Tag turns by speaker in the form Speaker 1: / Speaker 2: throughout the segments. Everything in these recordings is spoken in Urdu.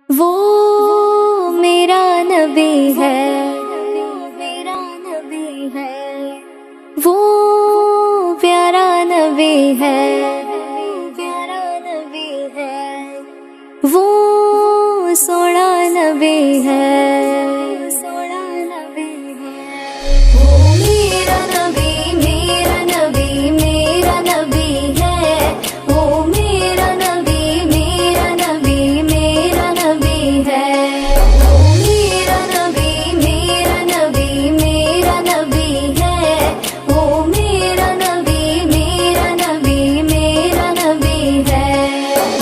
Speaker 1: وہ میرا نبی ہے، وہ پیارا نبی ہے، وہ سونا نبی ہے، وہ میرا نبی، میرا نبی، میرا نبی ہے، وہ میرا نبی، میرا نبی، میرا نبی ہے، وہ میرا نبی، میرا نبی، میرا نبی ہے، وہ میرا نبی، میرا نبی، میرا نبی ہے،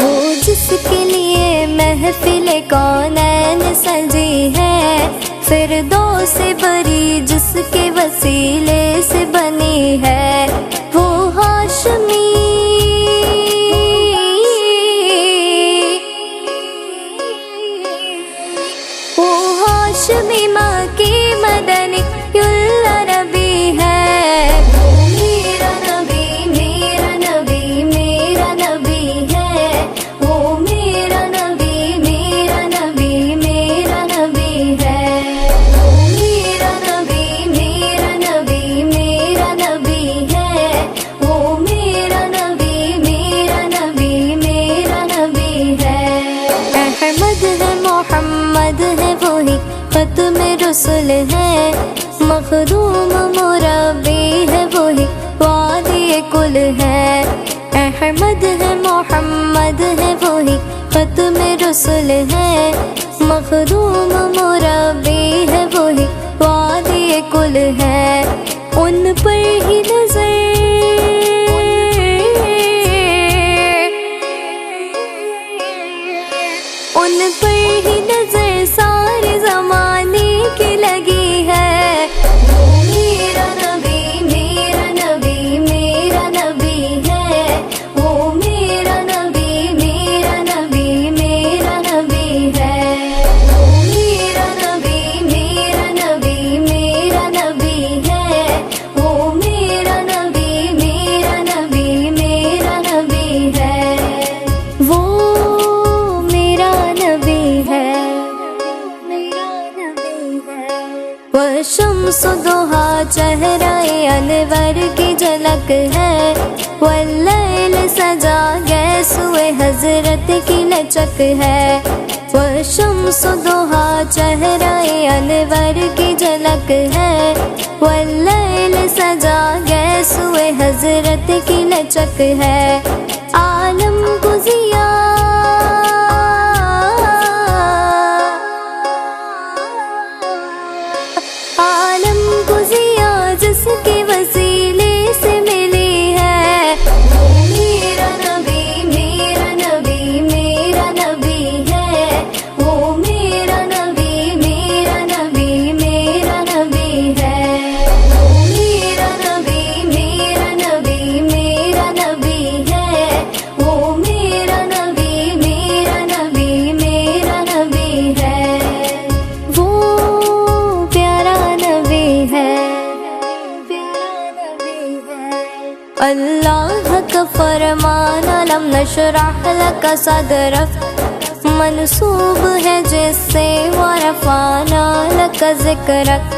Speaker 1: وہ جس کے لیے محفل کونین سجی ہے، فردوس بری جس کے وسیلے سے بنی ہے، وہ ہاشمی، وہ ہاشمی ماں کی مدنی العربی ہے، وہ میرا نبی، میرا نبی، میرا نبی ہے، وہ میرا نبی، میرا نبی، میرا نبی ہے، وہ میرا نبی، میرا نبی، میرا نبی ہے، وہ میرا نبی، میرا نبی، میرا نبی ہے، احمد ہے، محمد ہے، وہی ختم رسول ہے، مخدوم مربی ہے، وہی وادی کل ہے، احمد ہے، محمد ہے، وہی ختم رسول ہے، مخدوم مربی ہے، وہی وادی کل ہے، ان پر ہی نظر، ان پر ہی نظر سارے زمانے کی لگی ہے، وہ میرا نبی، میرا نبی، میرا نبی ہے، وہ میرا نبی، میرا نبی، میرا نبی ہے، وہ میرا نبی، میرا نبی، میرا نبی ہے، وہ میرا نبی، میرا نبی، میرا نبی ہے، وہ میرا نبی ہے، وشمس ضحا چہرہ انور کی جھلک ہے، واللیل سجا گیسوئے حضرت کی لچک ہے، وشمس ضحا چہرہ انور کی جھلک ہے، واللیل سجا گیسوئے حضرت کی لچک ہے، عالم کو ضیا، عالم کو ضیا جس کے وسیلے سے ملی ہے، وہ میرا نبی، میرا نبی، میرا نبی ہے، وہ میرا نبی، میرا نبی، میرا نبی ہے، وہ میرا نبی، میرا نبی، میرا نبی ہے، وہ میرا نبی، میرا نبی، میرا نبی ہے، وہ پیارا نبی ہے، اللہ کا فرمان علم نشرح لک صدرک منسوب ہے جس سے ورفعنا لک ذکرک،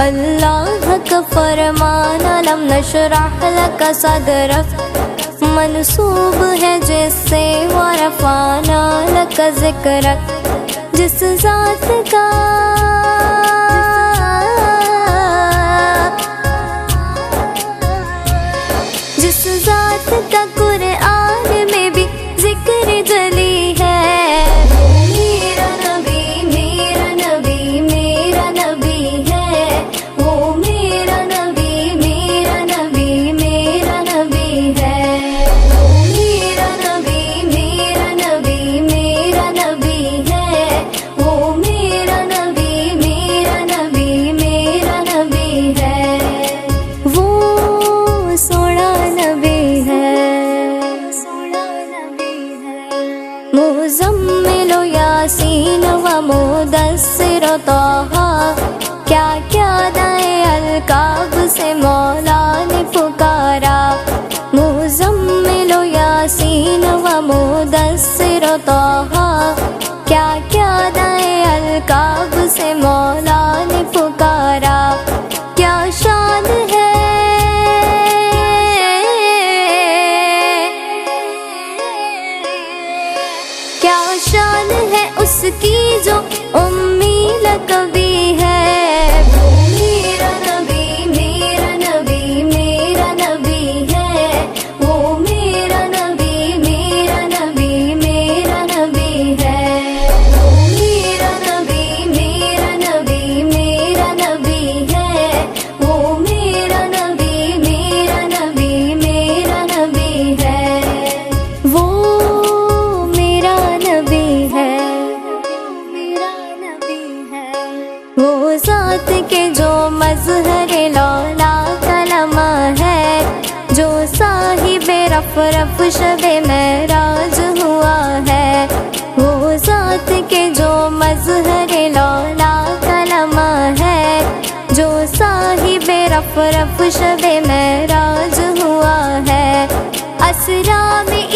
Speaker 1: اللہ کا فرمان علم نشرح لک صدرک منسوب ہے جس سے ورفعنا لک ذکرک، جس ذات کا جس ذات کا قرآن میں بھی ذکر جلی ہے، وہ میرا نبی، میرا نبی، میرا نبی ہے، وہ میرا نبی، میرا نبی، میرا نبی ہے، وہ میرا نبی، میرا نبی، میرا نبی ہے، وہ میرا نبی، میرا نبی، میرا نبی ہے، وہ سونا نبی ہے، مزمل و یاسین و مدثر و طٰہٰ، کیا کیا دائے القاب سے مولا نے پکارا، مزمل و یاسین و مدثر و طٰہٰ، کیا کیا شان ہے اس کی جو امی لقبی ہے، وہ میرا نبی میرا نبی میرا نبی ہے، وہ میرا نبی میرا نبی میرا نبی ہے، وہ میرا نبی میرا نبی میرا نبی ہے، وہ میرا نبی میرا نبی میرا نبی ہے، وہ میرا نبی ہے، میرا نبی ہے، وہ ذات کے جو مظہر لالا کلمہ ہے، جو صاحب رف رف شب معراج ہوا ہے، وہ ذات کے جو مظہر لالا کلمہ ہے، جو صاحب رف رف شب معراج ہوا ہے، اسرا میں